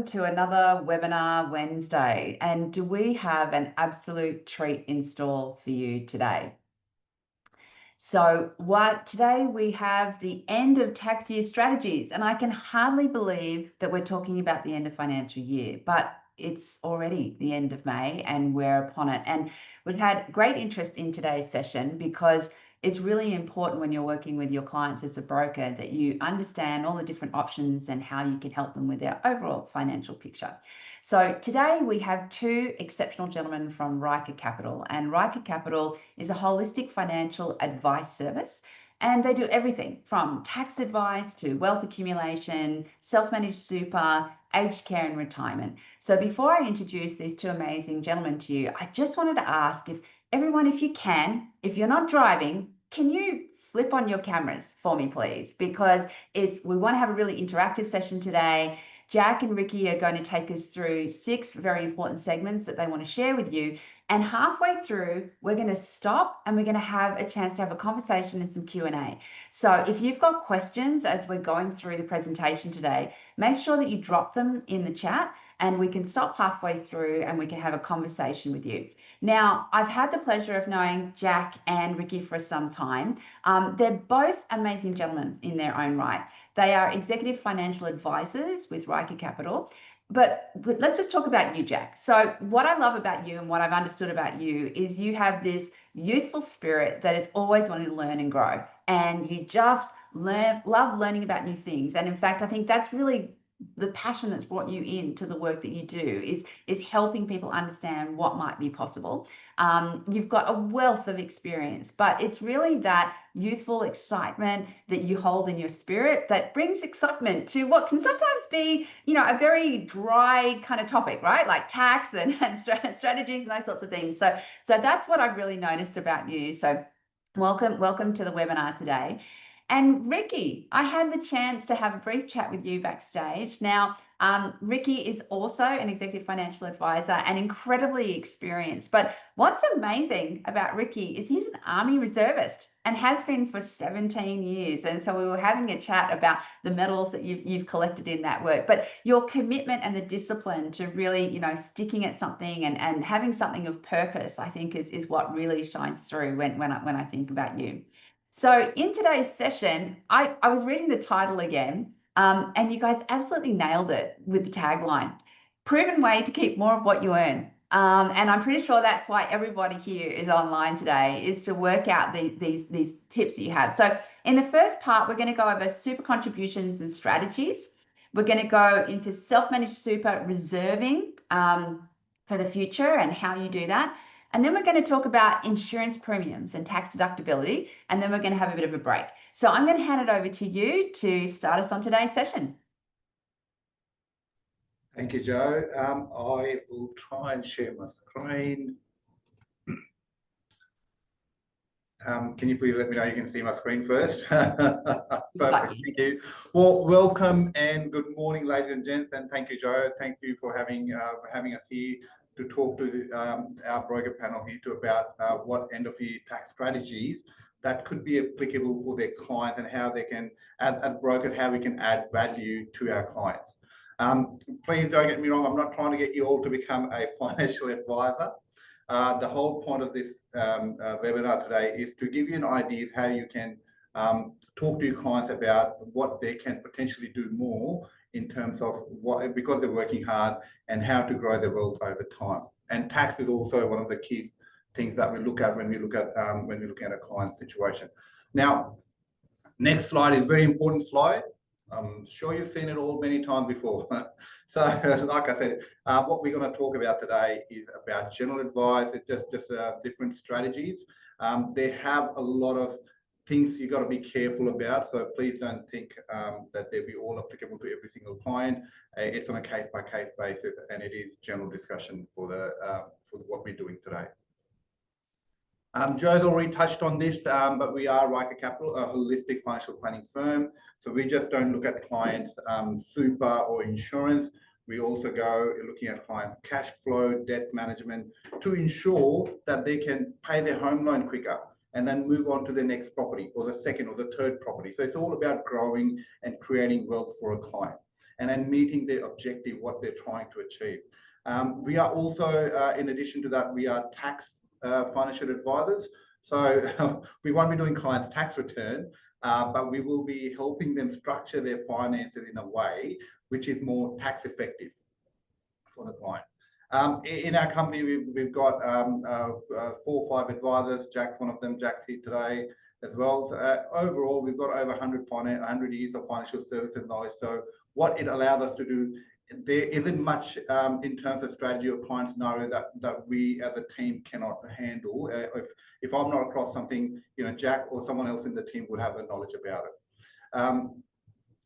welcome to another webinar Wednesday. And do we have an absolute treat in store for you today? So today we have the end of tax year strategies, and I can hardly believe that we're talking about the end of financial year, but it's already the end of May and we're upon it. And we've had great interest in today's session because it's really important when you're working with your clients as a broker that you understand all the different options and how you can help them with their overall financial picture. So today we have two exceptional gentlemen from Ryker Capital, and Ryker Capital is a holistic financial advice service, and they do everything from tax advice to wealth accumulation, self-managed super, aged care and retirement. So before I introduce these two amazing gentlemen to you, I just wanted to ask if everyone, if you can, if you're not driving, can you flip on your cameras for me, please? Because we want to have a really interactive session today. Jack and Ricky are going to take us through 6 very important segments that they want to share with you. And halfway through, we're going to stop and we're going to have a chance to have a conversation and some Q&A. So if you've got questions as we're going through the presentation today, make sure that you drop them in the chat and we can stop halfway through and we can have a conversation with you. Now, I've had the pleasure of knowing Jack and Ricky for some time. They're both amazing gentlemen in their own right. They are executive financial advisors with Ryker Capital. But let's just talk about you, Jack. So what I love about you and what I've understood about you is you have this youthful spirit that is always wanting to learn and grow. And you just love learning about new things. And in fact, I think that's really the passion that's brought you into the work that you do is helping people understand what might be possible. You've got a wealth of experience, but it's really that youthful excitement that you hold in your spirit that brings excitement to what can sometimes be, a very dry kind of topic, right? Like tax and strategies and those sorts of things. So that's what I've really noticed about you. So welcome to the webinar today. And Ricky, I had the chance to have a brief chat with you backstage. Now, Ricky is also an executive financial advisor and incredibly experienced. But what's amazing about Ricky is he's an Army reservist and has been for 17 years. And so we were having a chat about the medals that you've collected in that work. But your commitment and the discipline to really, sticking at something and having something of purpose, I think is what really shines through when I think about you. So in today's session, I was reading the title again, and you guys absolutely nailed it with the tagline, proven way to keep more of what you earn. And I'm pretty sure that's why everybody here is online today, is to work out these tips that you have. So in the first part, we're going to go over super contributions and strategies. We're going to go into self-managed super reserving for the future and how you do that. And then we're going to talk about insurance premiums and tax deductibility, and then we're going to have a bit of a break. So I'm going to hand it over to you to start us on today's session. Thank you, Jo. I will try and share my screen. Can you please let me know you can see my screen first? Perfect, thank you. Well, welcome and good morning, ladies and gents, and thank you, Jo. Thank you for having us here to talk to our broker panel here about what end of year tax strategies that could be applicable for their clients and how they can, as brokers, how we can add value to our clients. Please don't get me wrong, I'm not trying to get you all to become a financial advisor. The whole point of this webinar today is to give you an idea of how you can talk to your clients about what they can potentially do more in terms of because they're working hard and how to grow their wealth over time. And tax is also one of the key things that we look at when we look at a client's situation. Now, next slide is a very important slide. I'm sure you've seen it all many times before. So, like I said, what we're going to talk about today is about general advice. It's just different strategies. They have a lot of things you got to be careful about. So please don't think that they'll be all applicable to every single client. It's on a case-by-case basis, and it is general discussion for what we're doing today. Joe's already touched on this, but we are Ryker Capital, a holistic financial planning firm. So we just don't look at clients' super or insurance. We also go looking at clients' cash flow, debt management to ensure that they can pay their home loan quicker and then move on to the next property or the second or the third property. So it's all about growing and creating wealth for a client. and then meeting their objective, what they're trying to achieve. We are also, in addition to that, we are tax financial advisors. So we won't be doing clients' tax return, but we will be helping them structure their finances in a way which is more tax effective for the client. In our company, we've got 4 or 5 advisors. Jack's one of them. Jack's here today as well. So, overall, we've got over 100 years of financial services knowledge. So what it allows us to do, there isn't much in terms of strategy or client scenario that we as a team cannot handle. If I'm not across something, Jack or someone else in the team would have a knowledge about it.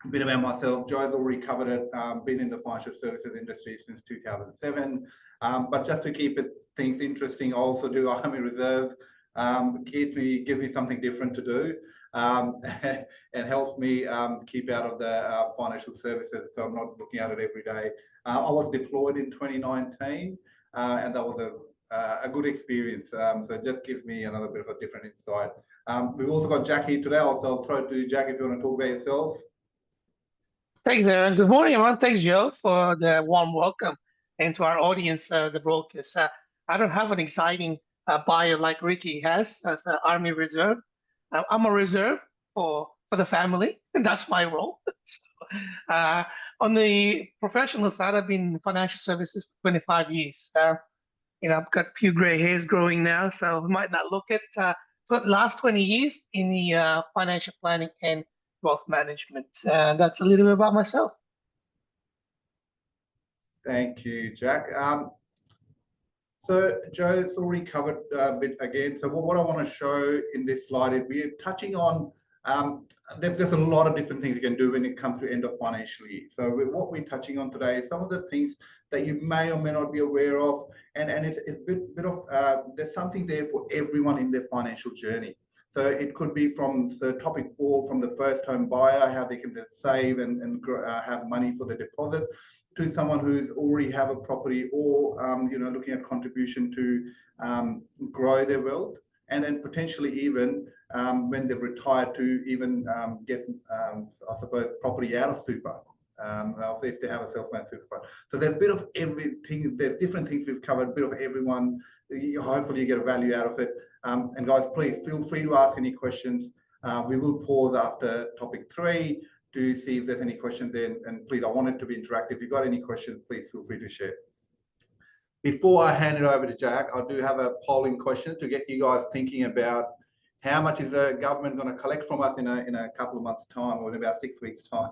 A bit about myself. Joe's already covered it. Been in the financial services industry since 2007. But just to keep things interesting, I also do Army Reserves. Gives me something different to do, and helps me keep out of the financial services. So I'm not looking at it every day. I was deployed in 2019, and that was a good experience. So it just gives me another bit of a different insight. We've also got Jack here today. So I'll throw it to Jack if you want to talk about yourself. Thanks, Aaron. Good morning, everyone. Thanks, Joe, for the warm welcome, and to our audience, the brokers. I don't have an exciting bio like Ricky has as an Army Reserve. I'm a reserve for the family, and that's my role. So, on the professional side, I've been in financial services for 25 years. I've got a few gray hairs growing now, so I might not look at the last 20 years in the financial planning and wealth management. That's a little bit about myself. Thank you, Jack. So Joe's already covered a bit again. So what I want to show in this slide is we're touching on, there's a lot of different things you can do when it comes to end of financial year. So what we're touching on today is some of the things that you may or may not be aware of. And it's a bit of, there's something there for everyone in their financial journey. So it could be from the topic 4, from the first home buyer, how they can save and have money for the deposit, to someone who's already have a property or, looking at contribution to grow their wealth, and then potentially even when they've retired to even get, I suppose, property out of super. If they have a self-managed super fund. So there's a bit of everything, there's different things we've covered, a bit of everyone. Hopefully you get a value out of it. And guys, please feel free to ask any questions. We will pause after topic 3 to see if there's any questions then. And please, I want it to be interactive. If you've got any questions, please feel free to share. Before I hand it over to Jack, I do have a polling question to get you guys thinking about how much is the government going to collect from us in a couple of months' time, or in about 6 weeks' time.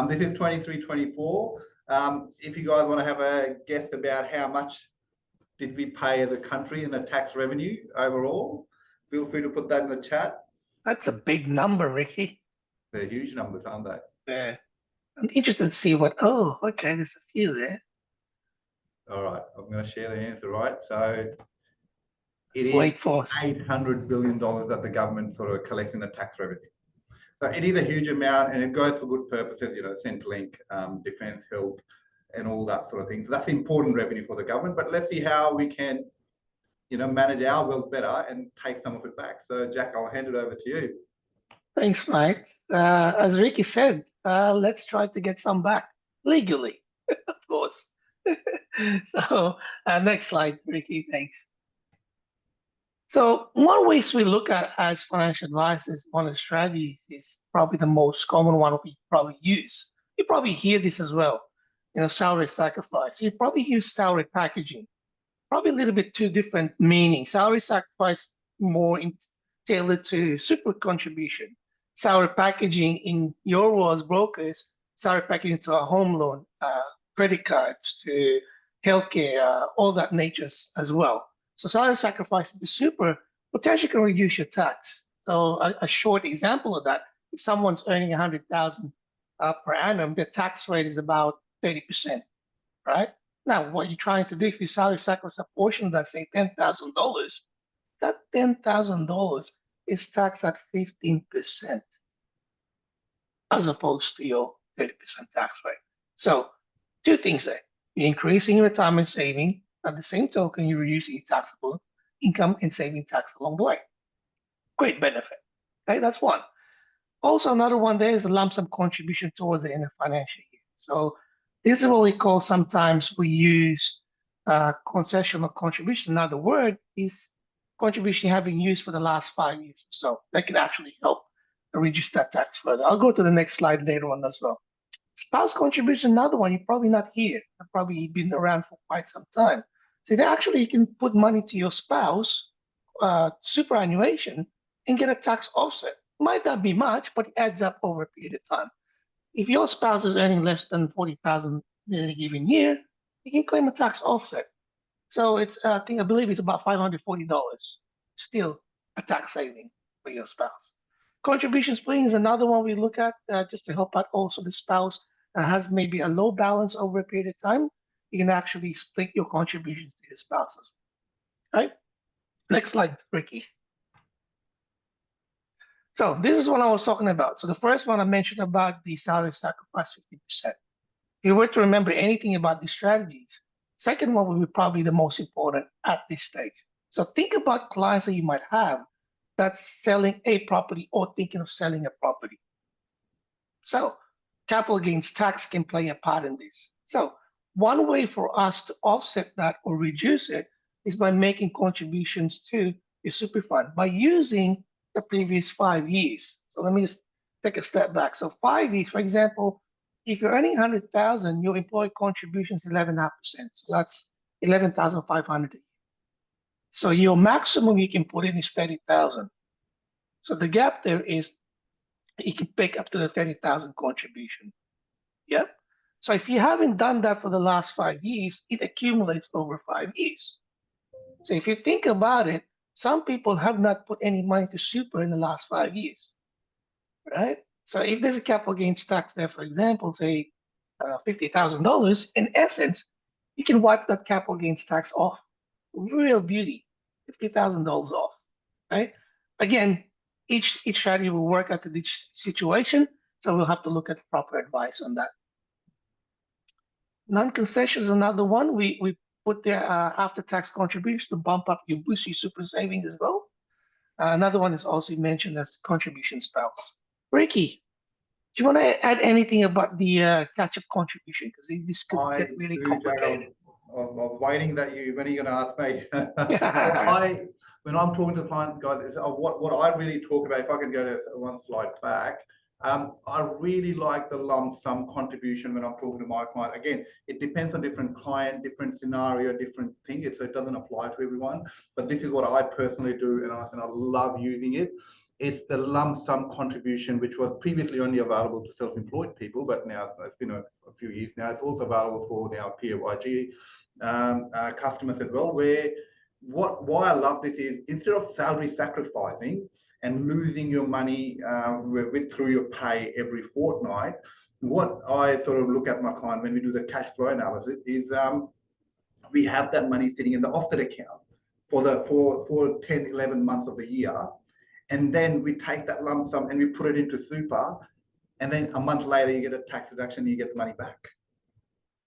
This is 23-24. If you guys want to have a guess about how much did we pay as a country in the tax revenue overall, feel free to put that in the chat. That's a big number, Ricky. They're huge numbers, aren't they? Yeah. I'm interested to see what, oh, okay, there's a few there. All right, I'm going to share the answer, right? So it is $800 billion that the government sort of collects in the tax revenue. So it is a huge amount, and it goes for good purposes, Centrelink, defence, health, and all that sort of thing. So that's important revenue for the government. But let's see how we can, manage our wealth better and take some of it back. So Jack, I'll hand it over to you. Thanks, Mike. As Ricky said, let's try to get some back legally, of course. So next slide, Ricky, thanks. So one ways we look at as financial advisors, one of the strategies is probably the most common one we probably use. You probably hear this as well, salary sacrifice. You probably hear salary packaging, probably a little bit two different meanings. Salary sacrifice more tailored to super contribution. Salary packaging in your role as brokers, salary packaging to a home loan, credit cards, to healthcare, all that nature as well. So salary sacrifice to the super potentially can reduce your tax. So a short example of that, if someone's earning 100,000 per annum, their tax rate is about 30%, right? Now, what you're trying to do, if you salary sacrifice a portion of that, say $10,000, that $10,000 is taxed at 15%, as opposed to your 30% tax rate. So two things there. You're increasing your retirement saving. At the same token, you're reducing your taxable income and saving tax along the way. Great benefit. Okay, that's one. Also, another one there is a lump sum contribution towards the end of financial year. So this is what we call, sometimes we use concessional contribution. Now the word is contribution having used for the last 5 years. So that can actually help reduce that tax further. I'll go to the next slide later on as well. Spouse contribution, another one, you're probably not here. You've probably been around for quite some time. So they actually, you can put money to your spouse, superannuation, and get a tax offset. Might not be much, but it adds up over a period of time. If your spouse is earning less than 40,000 in a given year, you can claim a tax offset. So it's, I believe it's about $540, still a tax saving for your spouse. Contribution splitting is another one we look at just to help out also the spouse that has maybe a low balance over a period of time. You can actually split your contributions to your spouses. Right? Next slide, Ricky. So this is what I was talking about. So the first one I mentioned about the salary sacrifice 50%. If you were to remember anything about these strategies, second one will be probably the most important at this stage. So think about clients that you might have that's selling a property or thinking of selling a property. So capital gains tax can play a part in this. So one way for us to offset that or reduce it is by making contributions to your super fund by using the previous 5 years. So let me just take a step back. So 5 years, for example, if you're earning 100,000, your employee contribution is 11.5%. So that's 11,500 a year. So your maximum you can put in is 30,000. So the gap there is you can pick up to the 30,000 contribution. Yeah. So if you haven't done that for the last 5 years, it accumulates over 5 years. So if you think about it, some people have not put any money to super in the last 5 years, right? So if there's a capital gains tax there, for example, say $50,000, in essence, you can wipe that capital gains tax off. Real beauty, $50,000 off, right? Again, each strategy will work out to each situation, so we'll have to look at proper advice on that. Non-concession is another one. We put there after-tax contributions to bump up your boost your super savings as well. Another one is also mentioned as contribution spouse. Ricky, do you want to add anything about the catch-up contribution? Because this could get really complicated. I'm waiting that when are you going to ask me? Well, when I'm talking to the client, guys, what I really talk about, if I can go to one slide back, I really like the lump sum contribution when I'm talking to my client. Again, it depends on different client, different scenario, different thing. So it doesn't apply to everyone. But this is what I personally do, and I love using it. It's the lump sum contribution, which was previously only available to self-employed people, but now it's been a few years now. It's also available for now PAYG customers as well. Why I love this is instead of salary sacrificing and losing your money through your pay every fortnight, what I sort of look at my client when we do the cash flow analysis is we have that money sitting in the offset account for 10, 11 months of the year. And then we take that lump sum and we put it into super. And then a month later, you get a tax deduction and you get the money back.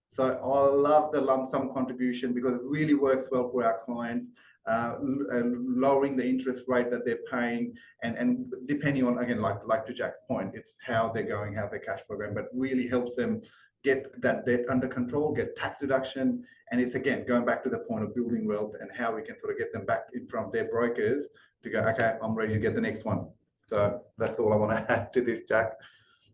So I love the lump sum contribution because it really works well for our clients, lowering the interest rate that they're paying. And depending on, again, like to Jack's point, it's how they're going, how their cash flow going, but really helps them get that debt under control, get tax deduction. And it's, again, going back to the point of building wealth and how we can sort of get them back in front of their brokers to go, okay, I'm ready to get the next one. So that's all I want to add to this, Jack.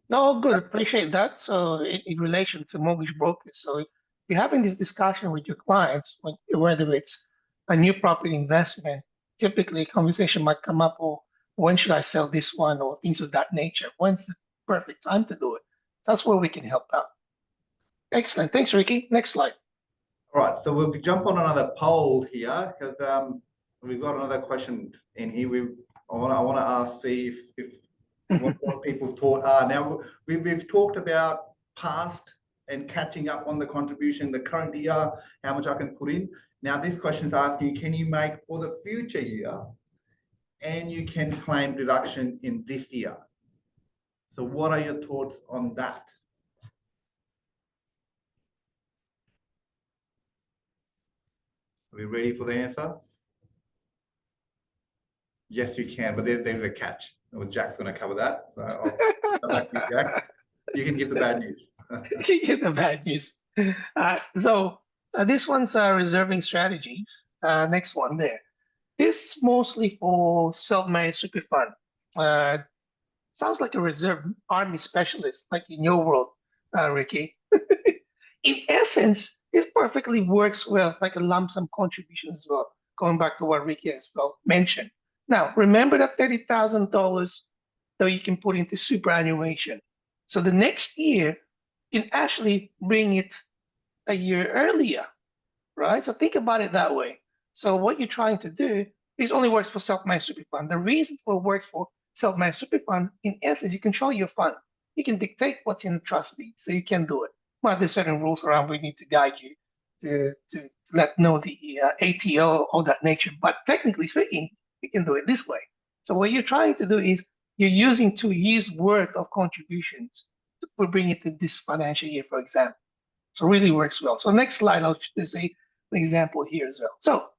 No, good. Appreciate that. So in relation to mortgage brokers, so if you're having this discussion with your clients, whether it's a new property investment, typically a conversation might come up, or when should I sell this one, or things of that nature. When's the perfect time to do it? So that's where we can help out. Excellent. Thanks, Ricky. Next slide. All right. So we'll jump on another poll here because we've got another question in here. I want to ask, see if what people's thoughts are. Now, we've talked about past and catching up on the contribution, the current year, how much I can put in. Now, this question is asking, can you make for the future year and you can claim deduction in this year? So what are your thoughts on that? Are we ready for the answer? Yes, you can, but there's a catch. Well, Jack's going to cover that. So I'll come back to you, Jack. You can give the bad news. The bad news. This one's reserving strategies. Next one there. This mostly for self-managed super fund. Sounds like a reserve army specialist, like in your world, Ricky. In essence, this perfectly works well, it's like a lump sum contribution as well, going back to what Ricky as well mentioned. Now, remember that $30,000 that you can put into superannuation. So the next year, you can actually bring it a year earlier, right? So think about it that way. So what you're trying to do, this only works for self-managed super fund. The reason for it works for self-managed super fund, in essence, you control your fund. You can dictate what's in the trust deed, so you can do it. Well, there's certain rules around we need to guide you to let know the ATO or that nature. But technically speaking, you can do it this way. So what you're trying to do is you're using 2 years worth of contributions to bring it to this financial year, for example. So really works well. So next slide, I'll just say an example here as well. So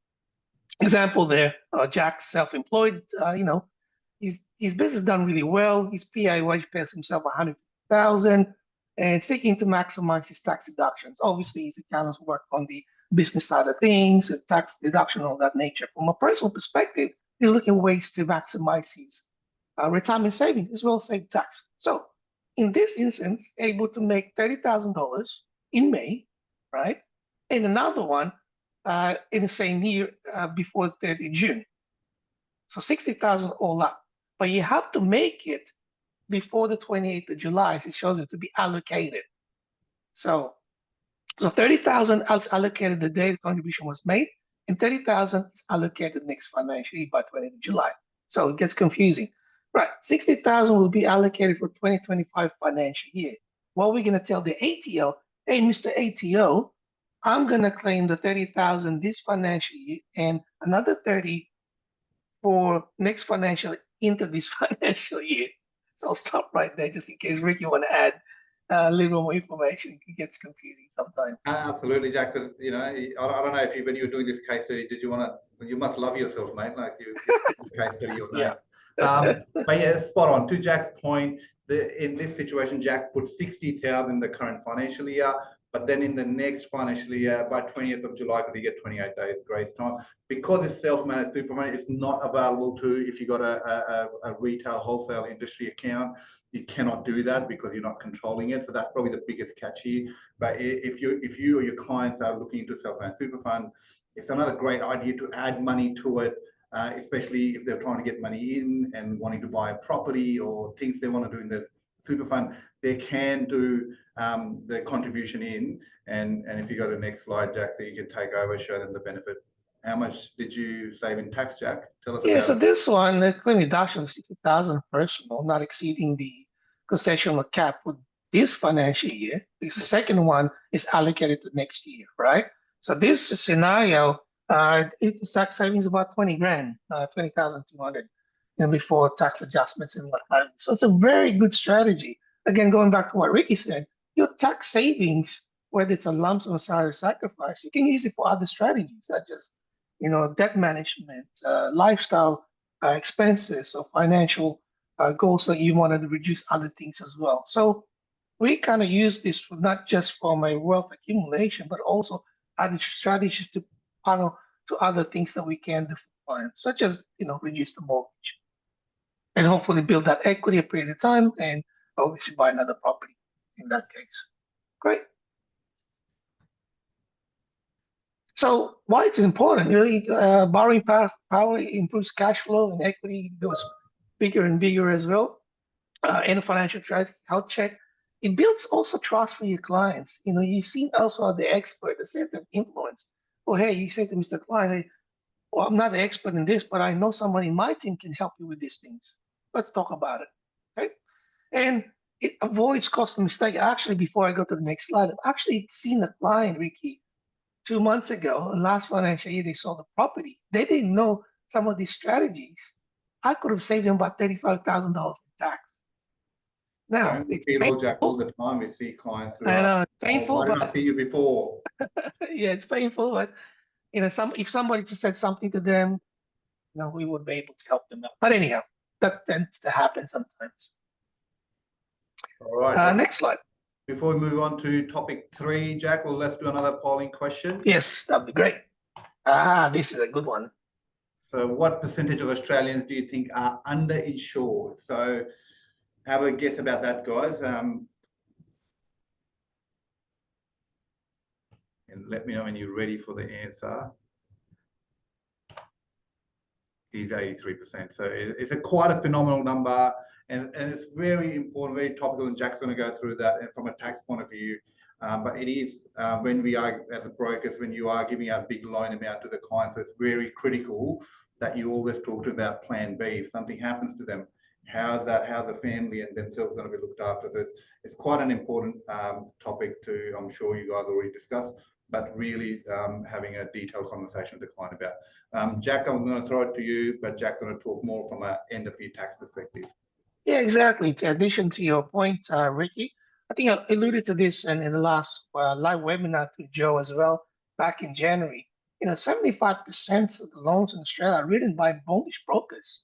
example there, Jack's self-employed, his business done really well. His PAYG pays himself $100,000 and seeking to maximize his tax deductions. Obviously, his accountants work on the business side of things, tax deduction, all that nature. From a personal perspective, he's looking at ways to maximize his retirement savings as well as save tax. So in this instance, able to make $30,000 in May, right? And another one in the same year before 30 June. So 60,000 all up. But you have to make it before the 28th of July, so it shows it to be allocated. So 30,000 allocated the day the contribution was made, and 30,000 is allocated next financial year by 20th of July. So it gets confusing. Right, 60,000 will be allocated for 2025 financial year. What we're going to tell the ATO, hey, Mr. ATO, I'm going to claim the 30,000 this financial year and another 30 for next financial into this financial year. So I'll stop right there just in case Ricky want to add a little more information. It gets confusing sometimes. Absolutely, Jack. Because I don't know if when you were doing this case study, did you want to? You must love yourself, mate. Like you case study your name. Yeah. But yeah, spot on. To Jack's point, in this situation, Jack's put 60,000 in the current financial year. But then in the next financial year, by 20th of July, because you get 28 days grace time, because it's self-managed super fund, it's not available to, if you got a retail wholesale industry account, you cannot do that because you're not controlling it. So that's probably the biggest catch here. But if you or your clients are looking into self-managed super fund, it's another great idea to add money to it, especially if they're trying to get money in and wanting to buy a property or things they want to do in this super fund. They can do the contribution in, and if you go to the next slide, Jack, so you can take over, show them the benefit. How much did you save in tax, Jack? Tell us about so it. this one, the claim deduction of 60,000 personal, not exceeding the concessional cap for this financial year. Because the second one is allocated to next year, right? So this scenario, its tax savings about 20 grand, 20,200, before tax adjustments and what have you. So it's a very good strategy. Again, going back to what Ricky said, your tax savings, whether it's a lump sum or salary sacrifice, you can use it for other strategies such as, debt management, lifestyle expenses, or financial goals that you wanted to reduce other things as well. So we kind of use this for not just for my wealth accumulation, but also other strategies to funnel to other things that we can do for clients, such as, reduce the mortgage and hopefully build that equity a period of time and obviously buy another property in that case. Great. So why it's important, really, borrowing power improves cash flow and equity goes bigger and bigger as well. And a financial health check, it builds also trust for your clients. You see also the expert, the center of influence. Oh, hey, you say to Mr. Client, hey, well, I'm not an expert in this, but I know someone in my team can help you with these things. Let's talk about it, okay? And it avoids costly mistake. Actually, before I go to the next slide, I've actually seen a client, Ricky, 2 months ago, last financial year, they sold the property. They didn't know some of these strategies. I could have saved them about $35,000 in tax. Now, it's painful. Jack, all the time we see clients who I know, it's painful. Why didn't I see you before? Yeah, it's painful, but if somebody just said something to them, we would be able to help them out. But anyhow, that tends to happen sometimes. All right. Next slide. Before we move on to topic 3, Jack, well, let's do another polling question. Yes, that'd be great. This is a good one. So what percentage of Australians do you think are underinsured? So have a guess about that, guys. And let me know when you're ready for the answer. Is 83%. So it's quite a phenomenal number, and it's very important, very topical, and Jack's going to go through that and from a tax point of view. But it is when we are, as a brokers, when you are giving out a big loan amount to the clients, so it's very critical that you always talk to about plan B. If something happens to them, how's the family and themselves going to be looked after? So it's quite an important topic to, I'm sure you guys already discussed, but really having a detailed conversation with the client about. Jack, I'm going to throw it to you, but Jack's going to talk more from an end-of-year tax perspective. Yeah, exactly. In addition to your point, Ricky, I think I alluded to this in the last live webinar to Joe as well, back in January. 75% of the loans in Australia are written by mortgage brokers.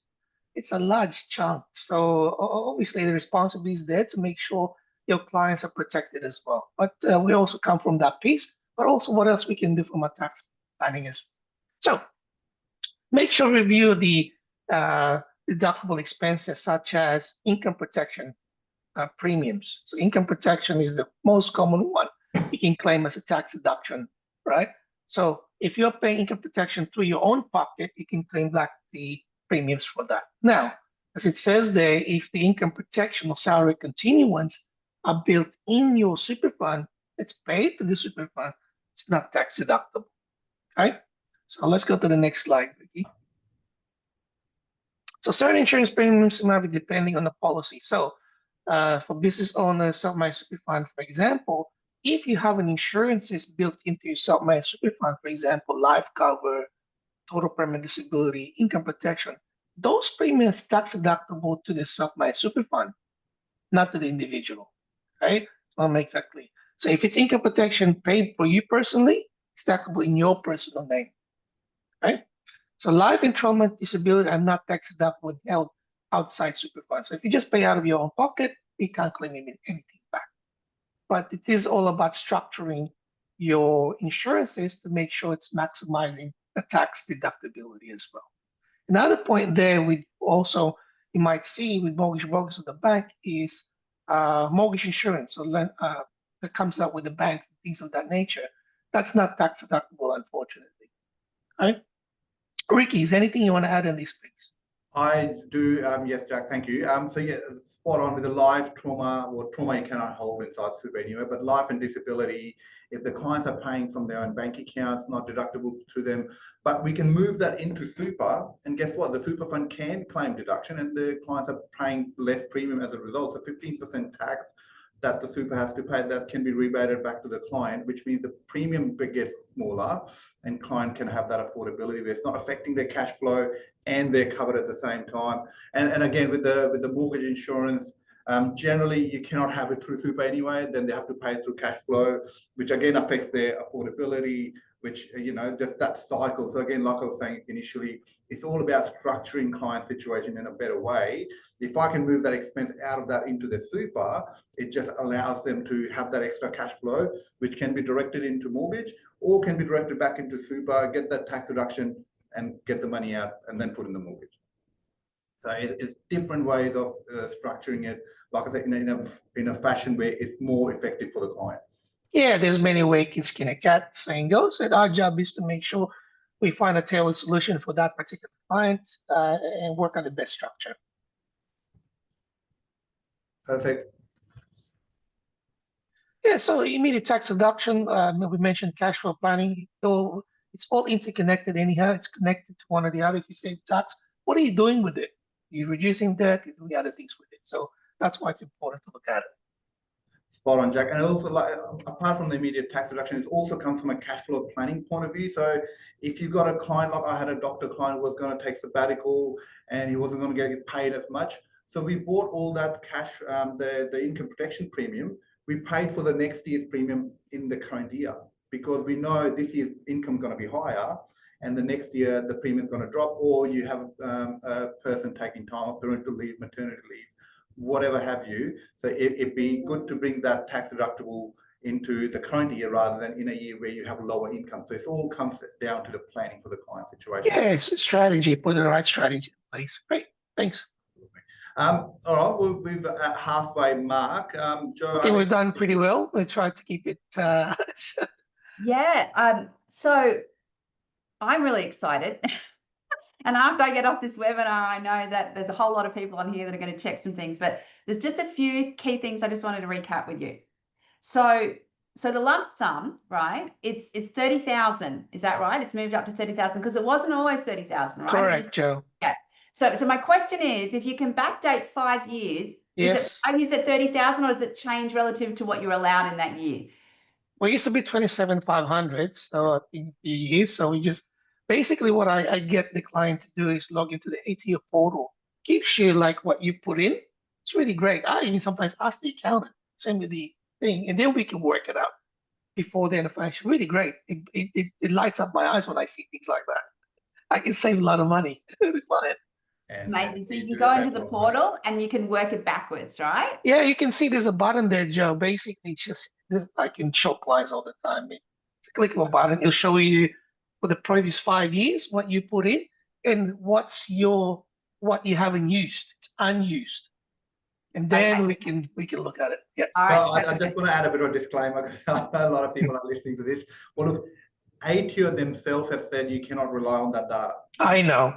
It's a large chunk. So obviously the responsibility is there to make sure your clients are protected as well. But we also come from that piece, but also what else we can do from a tax planning as well. So make sure to review the deductible expenses such as income protection premiums. So income protection is the most common one you can claim as a tax deduction, right? So if you're paying income protection through your own pocket, you can claim back the premiums for that. Now, as it says there, if the income protection or salary continuance are built in your super fund, it's paid to the super fund, it's not tax deductible, okay? So let's go to the next slide, Vicky. So certain insurance premiums might be depending on the policy. So for business owners, self-managed super fund, for example, if you have an insurances built into your self-managed super fund, for example, life cover, total permanent disability, income protection, those premiums tax deductible to the self-managed super fund, not to the individual, right? So I'll make that clear. So if it's income protection paid for you personally, it's taxable in your personal name, right? So life and trauma and disability are not tax deductible when held outside super fund. So if you just pay out of your own pocket, you can't claim anything back. But it is all about structuring your insurances to make sure it's maximizing the tax deductibility as well. Another point there we also, you might see with mortgage brokers of the bank is mortgage insurance, so that comes out with the banks and things of that nature. That's not tax deductible, unfortunately. Right? Ricky, is there anything you want to add on this, please? I do, yes, Jack, thank you. So yeah, spot on with the life, trauma, or trauma you cannot hold inside super anyway, but life and disability, if the clients are paying from their own bank accounts, not deductible to them, but we can move that into super, and guess what? The super fund can claim deduction and the clients are paying less premium as a result. So 15% tax that the super has to pay, that can be rebated back to the client, which means the premium gets smaller and client can have that affordability where it's not affecting their cash flow and they're covered at the same time. And again, with the mortgage insurance, generally you cannot have it through super anyway, then they have to pay it through cash flow, which again affects their affordability, which, just that cycle. So again, like I was saying initially, it's all about structuring client situation in a better way. If I can move that expense out of that into the super, it just allows them to have that extra cash flow, which can be directed into mortgage or can be directed back into super, get that tax reduction and get the money out and then put in the mortgage. So it's different ways of structuring it, like I said, in a fashion where it's more effective for the client. Yeah, there's many ways you can skin a cat, saying goes, and our job is to make sure we find a tailored solution for that particular client and work on the best structure. Perfect. Yeah, so immediate tax deduction, we mentioned cash flow planning, so it's all interconnected anyhow. It's connected to one or the other. If you save tax, what are you doing with it? You're reducing debt, you're doing other things with it. So that's why it's important to look at it. Spot on, Jack. And also, like, apart from the immediate tax reduction, it also comes from a cash flow planning point of view. So if you've got a client, like I had a doctor client who was going to take sabbatical and he wasn't going to get paid as much. So we bought all that cash, the income protection premium. We paid for the next year's premium in the current year because we know this year's income is going to be higher and the next year the premium is going to drop, or you have a person taking time off, parental leave, maternity leave, whatever have you. So it'd be good to bring that tax deductible into the current year rather than in a year where you have lower income. So it all comes down to the planning for the client situation. Yeah, it's a strategy, put the right strategy in place. Great, thanks. All right, we've at halfway mark. Joe, I think we've done pretty well. We tried to keep it. Yeah. So I'm really excited. And after I get off this webinar, I know that there's a whole lot of people on here that are going to check some things, but there's just a few key things I just wanted to recap with you. So the lump sum, right? It's 30,000. Is that right? It's moved up to 30,000 because it wasn't always 30,000, right? Correct, Joe. Yeah. So my question is, if you can backdate 5 years, Yes. is it 30,000 or does it change relative to what you're allowed in that year? Well, it used to be 27,500, so I think a few years. So we just basically what I get the client to do is log into the ATO portal. Gives you like what you put in. It's really great. I even sometimes ask the accountant, send me the thing, and then we can work it out before the end of financial. Really great. It lights up my eyes when I see things like that. I can save a lot of money to the client. Amazing. So you can go into the portal and you can work it backwards, right? Yeah, you can see there's a button there, Joe. Basically, just this, I can show clients all the time. It's a click of a button. It'll show you for the previous 5 years what you put in and what you haven't used. It's unused, and then we can look at it. Yeah. All right. I just want to add a bit of a disclaimer because a lot of people are listening to this. Well, look, ATO themselves have said you cannot rely on that data. I know.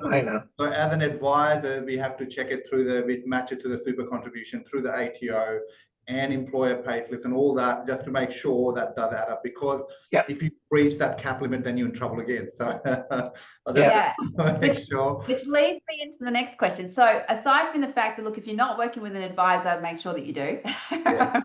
So as an advisor, we have to check it through we match it to the super contribution through the ATO and employer payslips and all that, just to make sure that does add up. Because if you breach that cap limit, then you're in trouble again. So make sure. Which leads me into the next question. So aside from the fact that, look, if you're not working with an advisor, make sure that you do. Right?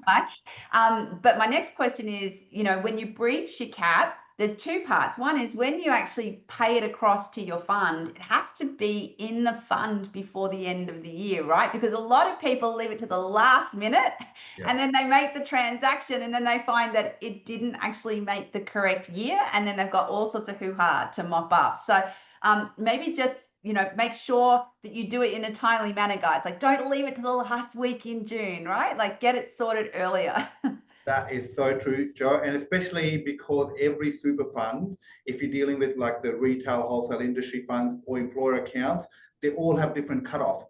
But my next question is, when you breach your cap, there's two parts. One is when you actually pay it across to your fund, it has to be in the fund before the end of the year, right? Because a lot of people leave it to the last minute and then they make the transaction and then they find that it didn't actually make the correct year. And then they've got all sorts of hoo-ha to mop up. So maybe just, make sure that you do it in a timely manner, guys. Like, don't leave it to the last week in June, right? Like, get it sorted earlier. That is so true, Joe, and especially because every super fund, if you're dealing with like the retail, wholesale industry funds or employer accounts, they all have different cutoff.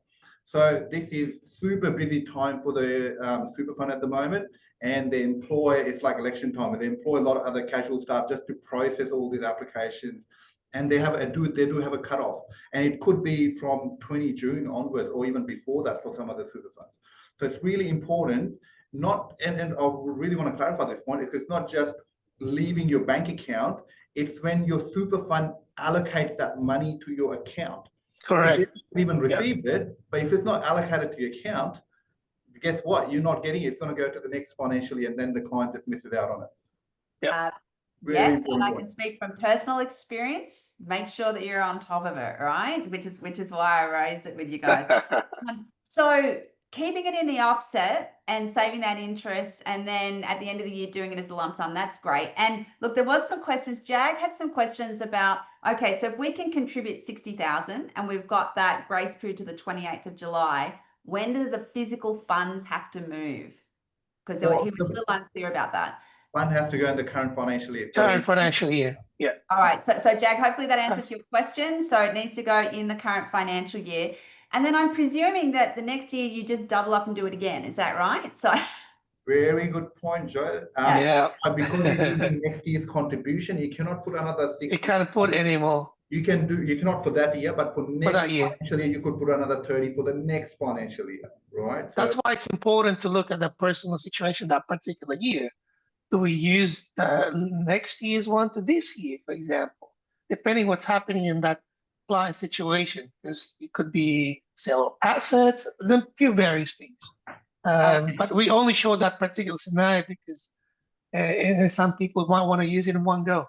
So this is super busy time for the super fund at the moment, and the employer, it's like election time, and they employ a lot of other casual staff just to process all these applications, and they do have a cutoff, and it could be from 20 June onwards, or even before that for some of the super funds. So it's really important. And I really want to clarify this point, it's not just leaving your bank account, it's when your super fund allocates that money to your account. Correct. So you even received it, but if it's not allocated to your account, guess what? You're not getting it. It's going to go to the next financial year and then the client just misses out on it. Yes, and I can speak from personal experience. Make sure that you're on top of it, right? Which is why I raised it with you guys. So keeping it in the offset and saving that interest, and then at the end of the year doing it as a lump sum, that's great. And look, there was some questions. Jag had some questions about, okay, so if we can contribute 60,000 and we've got that grace period to the 28th of July, when do the physical funds have to move? Because he was a little unclear about that. Fund has to go in the current financial year. Current financial year, yeah. All right, so Jag, hopefully that answers your question. So it needs to go in the current financial year. And then I'm presuming that the next year you just double up and do it again. Is that right? So very good point, Joe. Because you're using next year's contribution, you cannot put another 6. You can't put any more. You cannot for that year, but for next financial year, you could put another 30 for the next financial year, right? That's why it's important to look at the personal situation that particular year. Do we use next year's one to this year, for example, depending what's happening in that client situation, because it could be sale of assets, a few various things. But we only show that particular scenario because some people might want to use it in one go.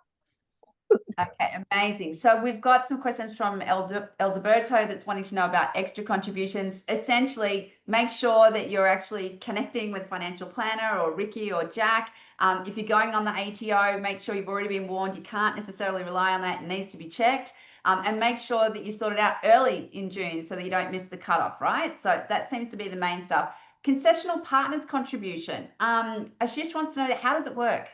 Okay, amazing. So we've got some questions from Elderberto that's wanting to know about extra contributions. Essentially, make sure that you're actually connecting with financial planner or Ricky or Jack. If you're going on the ATO, make sure you've already been warned. You can't necessarily rely on that. It needs to be checked. And make sure that you sort it out early in June so that you don't miss the cutoff, right? So that seems to be the main stuff. concessional partners contribution. Ashish wants to know, how does it work?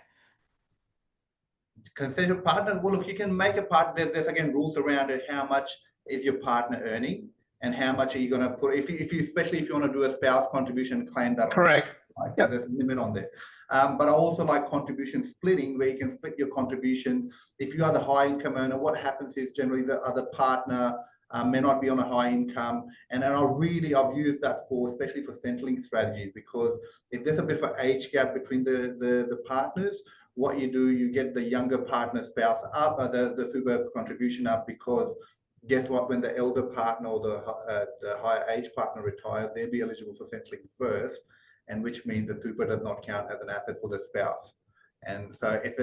Concessional partner, well, look, you can make a partner. There's again rules around it. How much is your partner earning, and how much are you going to put? If you especially if you want to do a spouse contribution, claim that. Correct. Right? So there's a limit on there. But I also like contribution splitting, where you can split your contribution. If you are the high income earner, what happens is generally the other partner may not be on a high income. And I've used that especially for Centrelink strategies, because if there's a bit of an age gap between the partners, what you do, you get the younger partner spouse up, the super contribution up, because guess what? When the elder partner or the higher age partner retires, they'll be eligible for Centrelink first, and which means the super does not count as an asset for the spouse. And so if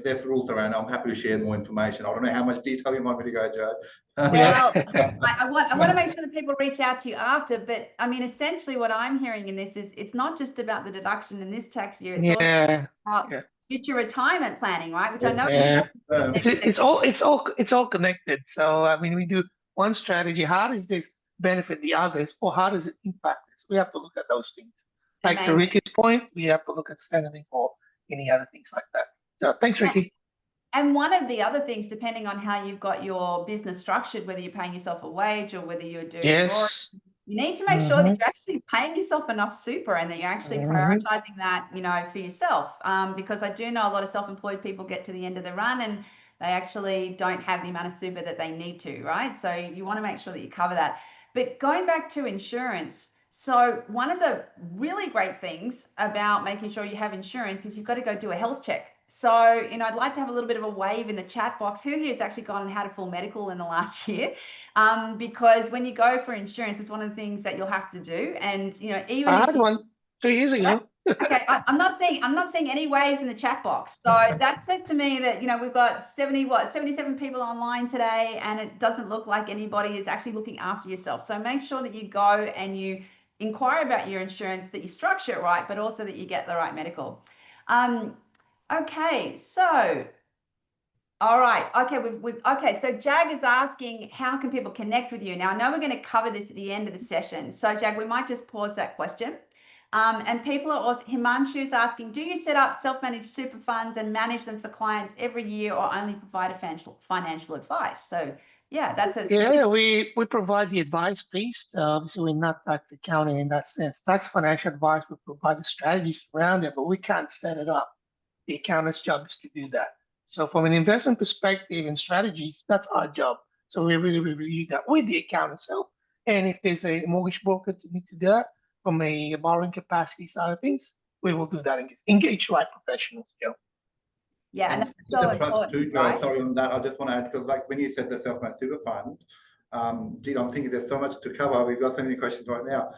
there's rules around, I'm happy to share more information. I don't know how much detail you want me to go, Joe. Well, I want to make sure that people reach out to you after, but I mean, essentially what I'm hearing in this is it's not just about the deduction in this tax year, it's also about future retirement planning, right? Which I know it's all connected. So I mean, we do one strategy. How does this benefit the others, or how does it impact this? We have to look at those things. Like to Ricky's point, we have to look at Centrelink or any other things like that. So thanks, Ricky. And one of the other things, depending on how you've got your business structured, whether you're paying yourself a wage or whether you're doing you need to make sure that you're actually paying yourself enough super, and that you're actually prioritizing that, you know, for yourself. Because I do know a lot of self-employed people get to the end of the run and they actually don't have the amount of super that they need to, right? So you want to make sure that you cover that. But going back to insurance, so one of the really great things about making sure you have insurance is you've got to go do a health check. So, you know, I'd like to have a little bit of a wave in the chat box. Who here has actually gone and had a full medical in the last year? Because when you go for insurance, it's one of the things that you'll have to do. And, you know, even I had one 2 years ago. Okay, I'm not seeing any waves in the chat box. So that says to me that, you know, we've got 77 people online today, and it doesn't look like anybody is actually looking after yourself. So make sure that you go and you inquire about your insurance, that you structure it right, but also that you get the right medical. Okay, so all right. Okay, okay. So Jag is asking, how can people connect with you? Now I know we're going to cover this at the end of the session. So Jag, we might just pause that question. And people are also, Himanshu is asking, do you set up self-managed super funds and manage them for clients every year, or only provide a financial advice? So yeah, that's a we provide the advice piece. So we're not tax accounting in that sense. Tax financial advice, we provide the strategies around it, but we can't set it up. The accountant's job is to do that. So from an investment perspective and strategies, that's our job. So we really review that with the accountant's help. And if there's a mortgage broker to need to do that from a borrowing capacity side of things, we will do that and engage right professionals, Joe. Yeah, and that's so important, too, Joe, right? sorry on that. I just want to add, because like when you said the self-managed super fund, I'm thinking there's so much to cover. We've got so many questions right now.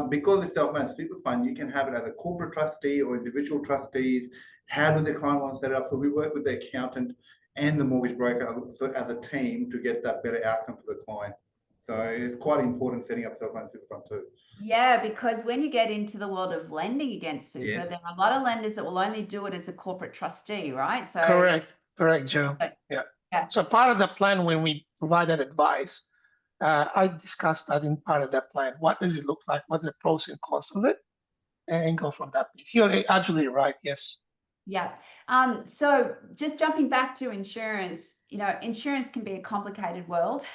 Because the self-managed super fund, you can have it as a corporate trustee or individual trustees. How do the client want to set it up? So we work with the accountant and the mortgage broker as a team to get that better outcome for the client. So it's quite important setting up self-managed super fund too. Yeah, because when you get into the world of lending against super, there are a lot of lenders that will only do it as a corporate trustee, right? So correct, Joe. Yeah. So part of the plan, when we provide that advice, I discussed that in part of that plan. What does it look like? What's the pros and cons of it? And go from that piece. You're absolutely right. Yes. Yeah. So just jumping back to insurance, you know, insurance can be a complicated world.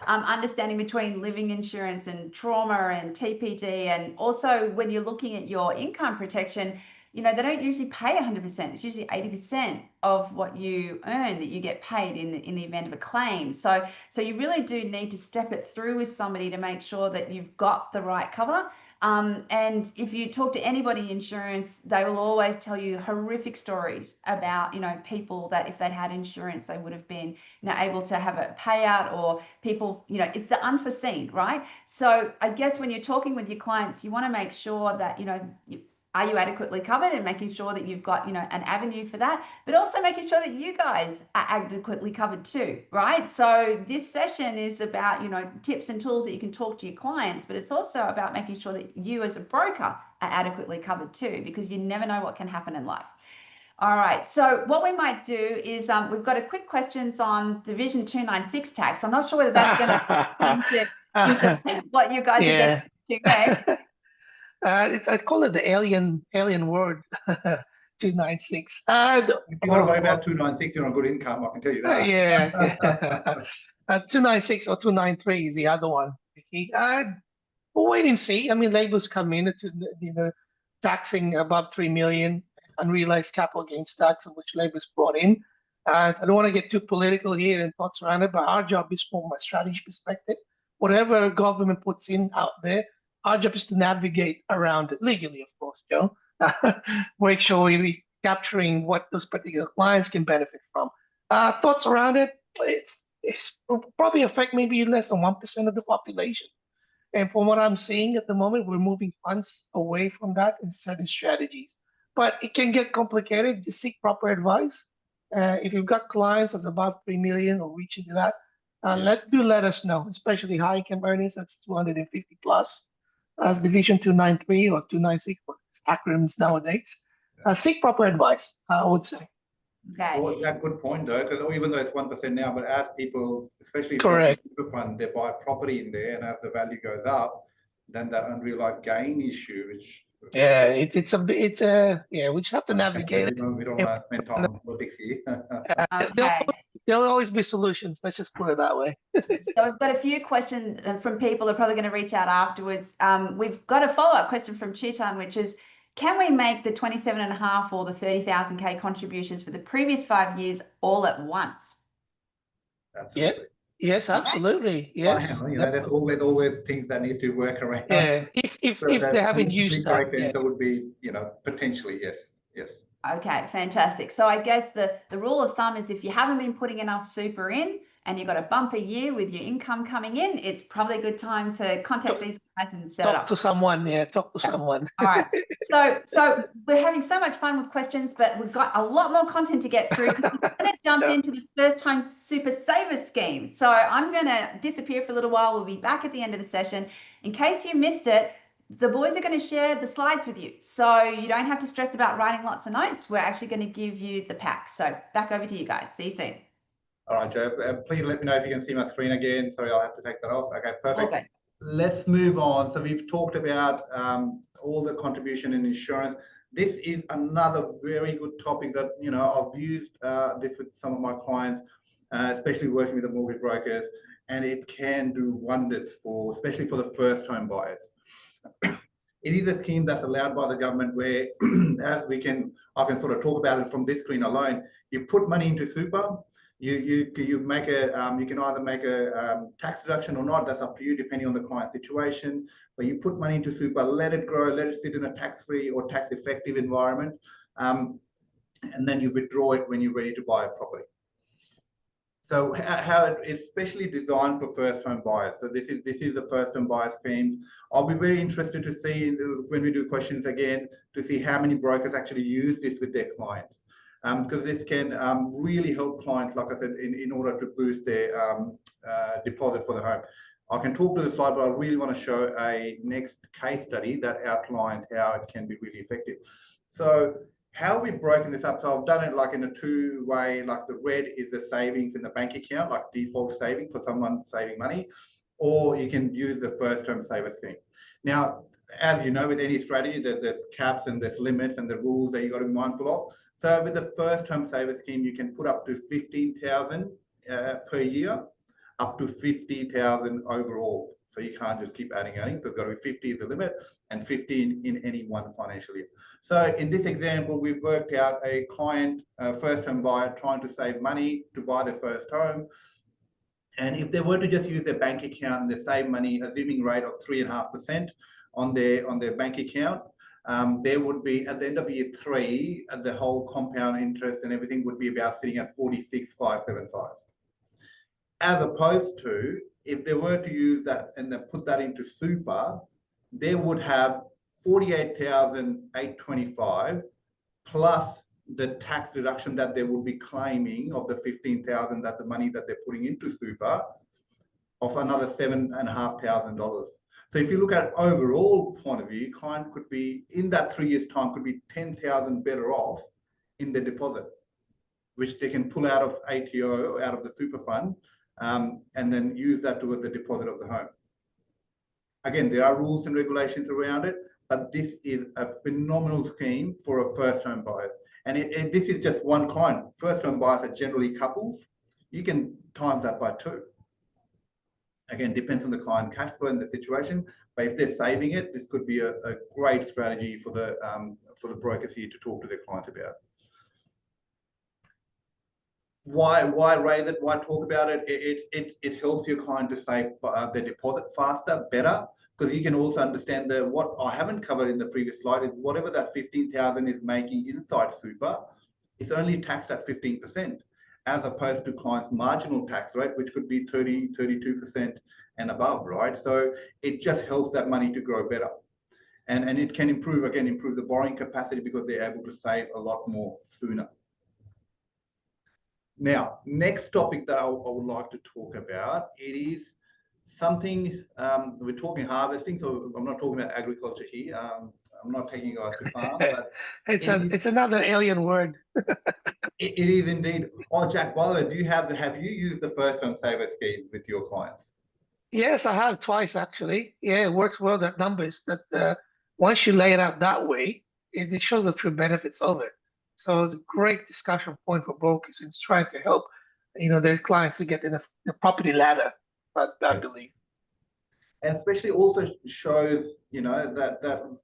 Understanding between living insurance and trauma and TPD, and also when you're looking at your income protection, you know, they don't usually pay 100%. It's usually 80% of what you earn that you get paid in the event of a claim. So you really do need to step it through with somebody to make sure that you've got the right cover. And if you talk to anybody in insurance, they will always tell you horrific stories about, you know, people that if they'd had insurance, they would have been, you know, able to have a payout, or people, you know, it's the unforeseen, right? So I guess when you're talking with your clients, you want to make sure that, you know, are you adequately covered, and making sure that you've got, you know, an avenue for that, but also making sure that you guys are adequately covered too, right? So this session is about, you know, tips and tools that you can talk to your clients, but it's also about making sure that you as a broker are adequately covered too, because you never know what can happen in life. All right, so what we might do is we've got a quick questions on Division 296 tax. I'm not sure whether that's going to into what you guys are getting to next. I call it the alien word, 296. If you got to worry about 296, you're on good income, I can tell you that. Yeah. 296 or 293 is the other one. Okay. We'll wait and see. I mean, Labor's come in to taxing above 3 million unrealized capital gains tax, which Labor's brought in. I don't want to get too political here and thoughts around it, but our job is from a strategy perspective. Whatever government puts in out there, our job is to navigate around it legally, of course, Joe. Make sure we're capturing what those particular clients can benefit from. Thoughts around it? It's probably affect maybe less than 1% of the population. And from what I'm seeing at the moment, we're moving funds away from that in certain strategies. But it can get complicated. Just seek proper advice. If you've got clients that's above 3 million or reaching to that, let us know, especially high income earnings, that's 250 plus, as Division 293 or 296, acronyms nowadays. Seek proper advice, I would say. Okay. Well, that's a good point, though, because even though it's 1% now, but as people, especially Correct. super fund, they buy property in there, and as the value goes up, then that unrealized gain issue, which yeah, it's a we just have to navigate it. We don't want to spend time on politics here. Okay. There'll always be solutions. Let's just put it that way. So we've got a few questions from people that are probably going to reach out afterwards. We've got a follow-up question from Chitan, which is, can we make the 27.5 or the 30,000K contributions for the previous 5 years all at once? Absolutely. Yeah. Yes, absolutely. Yes. Well, there's always things that need to work around. Yeah. If they haven't used that, correct answer would be, potentially yes. Okay, fantastic. So I guess the rule of thumb is if you haven't been putting enough super in and you've got a bumper year with your income coming in, it's probably a good time to contact these guys and set it up. Talk to someone. Yeah, talk to someone. All right. So we're having so much fun with questions, but we've got a lot more content to get through. We're going to jump into the first time super saver scheme. So I'm going to disappear for a little while. We'll be back at the end of the session. In case you missed it, the boys are going to share the slides with you. So you don't have to stress about writing lots of notes. We're actually going to give you the pack. So back over to you guys. See you soon. All right, Joe, please let me know if you can see my screen again. Sorry, I'll have to take that off. Okay, perfect. Okay. Let's move on. So we've talked about all the contribution in insurance. This is another very good topic that, I've used this with some of my clients, especially working with the mortgage brokers, and it can do wonders especially for the first home buyers. It is a scheme that's allowed by the government where, as I can sort of talk about it from this screen alone, you put money into super, you make you can either make a tax deduction or not. That's up to you, depending on the client situation. But you put money into super, let it grow, let it sit in a tax-free or tax-effective environment, and then you withdraw it when you're ready to buy a property. So how it's specially designed for first home buyers. So this is the first home buyer schemes. I'll be very interested to see when we do questions again to see how many brokers actually use this with their clients. Because this can really help clients, like I said, in order to boost their deposit for the home. I can talk to the slide, but I really want to show a next case study that outlines how it can be really effective. So how we've broken this up, so I've done it like in a two-way, like the red is the savings in the bank account, like default savings for someone saving money, or you can use the first home saver scheme. Now, as you know, with any strategy, there's caps and there's limits and the rules that you've got to be mindful of. So with the first home saver scheme, you can put up to 15,000 per year, up to 50,000 overall. So you can't just keep adding. So it's got to be 50 is the limit and 15 in any one financial year. So in this example, we've worked out a client, first home buyer, trying to save money to buy their first home. And if they were to just use their bank account and they save money, assuming rate of 3.5% on their bank account, there would be, at the end of year 3, the whole compound interest and everything would be about sitting at 46,575. As opposed to, if they were to use that and then put that into super, they would have 48,825 plus the tax deduction that they would be claiming of the 15,000 that the money that they're putting into super of another $7,500. So if you look at overall point of view, client could be in that 3 years time could be 10,000 better off in their deposit, which they can pull out of ATO, out of the super fund, and then use that towards the deposit of the home. Again, there are rules and regulations around it, but this is a phenomenal scheme for a first home buyers. And this is just one client. First home buyers are generally couples. You can times that by 2. Again, depends on the client cash flow and the situation. But if they're saving it, this could be a great strategy for the brokers here to talk to their clients about. Why raise it? Why talk about it? It helps your client to save their deposit faster, better, because you can also understand that what I haven't covered in the previous slide is whatever that 15,000 is making inside super, it's only taxed at 15%, as opposed to clients' marginal tax rate, which could be 30, 32% and above, right? So it just helps that money to grow better. And it can improve the borrowing capacity because they're able to save a lot more sooner. Now, next topic that I would like to talk about, it is something, we're talking harvesting, so I'm not talking about agriculture here. I'm not taking you guys to farm, but it's another alien word. it is indeed. Oh, Jack, by the way, have you used the first home saver scheme with your clients? Yes, I have twice actually. Yeah, it works well. That numbers that once you lay it out that way, it shows the true benefits of it. So it's a great discussion point for brokers. It's trying to help, their clients to get in the property ladder. But I believe, and especially also shows, that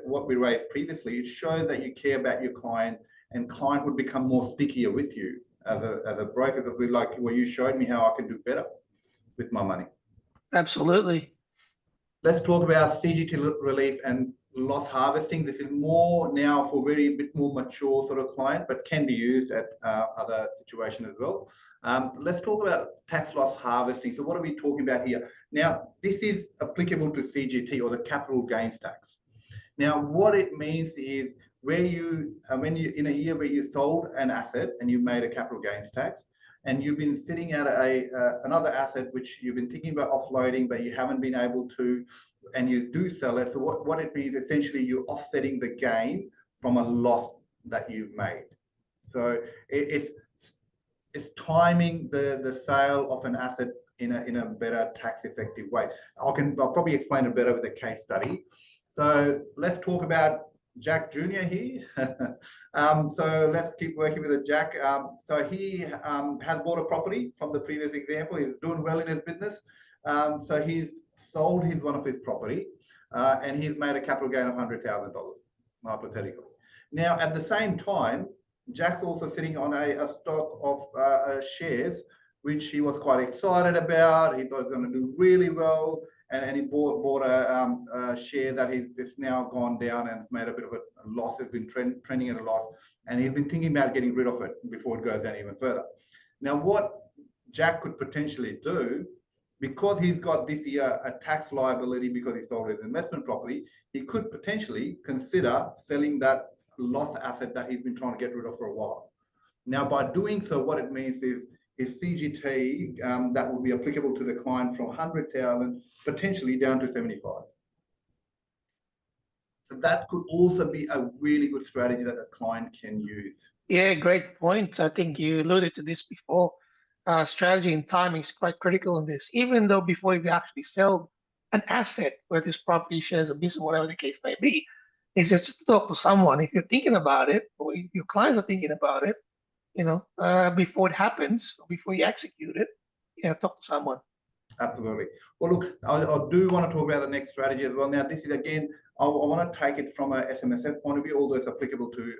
what we raised previously, it shows that you care about your client, and client would become more stickier with you as a broker, because we're like, well, you showed me how I can do better with my money. Absolutely. Let's talk about CGT relief and loss harvesting. This is more now for very bit more mature sort of client, but can be used at other situations as well. Let's talk about tax loss harvesting. So what are we talking about here? Now, this is applicable to CGT, or the capital gains tax. Now, what it means is where you, when you in a year where you sold an asset and you made a capital gains tax, and you've been sitting at another asset which you've been thinking about offloading, but you haven't been able to, and you do sell it. So what it means, essentially, you're offsetting the gain from a loss that you've made. So it's timing the sale of an asset in a better tax effective way. I'll probably explain it better with a case study. So let's talk about Jack Jr. here. So let's keep working with Jack. So he has bought a property from the previous example. He's doing well in his business. So he's sold one of his property, and he's made a capital gain of $100,000, hypothetically. Now, at the same time, Jack's also sitting on a stock of shares, which he was quite excited about. He thought it was going to do really well. And he bought a share that it's now gone down and made a bit of a loss. It's been trending at a loss, and he's been thinking about getting rid of it before it goes down even further. Now, what Jack could potentially do, because he's got this year a tax liability because he sold his investment property, he could potentially consider selling that loss asset that he's been trying to get rid of for a while. Now, by doing so, what it means is CGT that will be applicable to the client from 100,000 potentially down to 75. So that could also be a really good strategy that a client can use. Yeah, great point. I think you alluded to this before. Strategy and timing is quite critical in this. Even though before you actually sell an asset, whether it's property, shares, a business, whatever the case may be, is just to talk to someone. If you're thinking about it, or if your clients are thinking about it, before it happens, or before you execute it, talk to someone. Absolutely. Well, look, I do want to talk about the next strategy as well. Now, this is, again, I want to take it from a SMSF point of view, although it's applicable to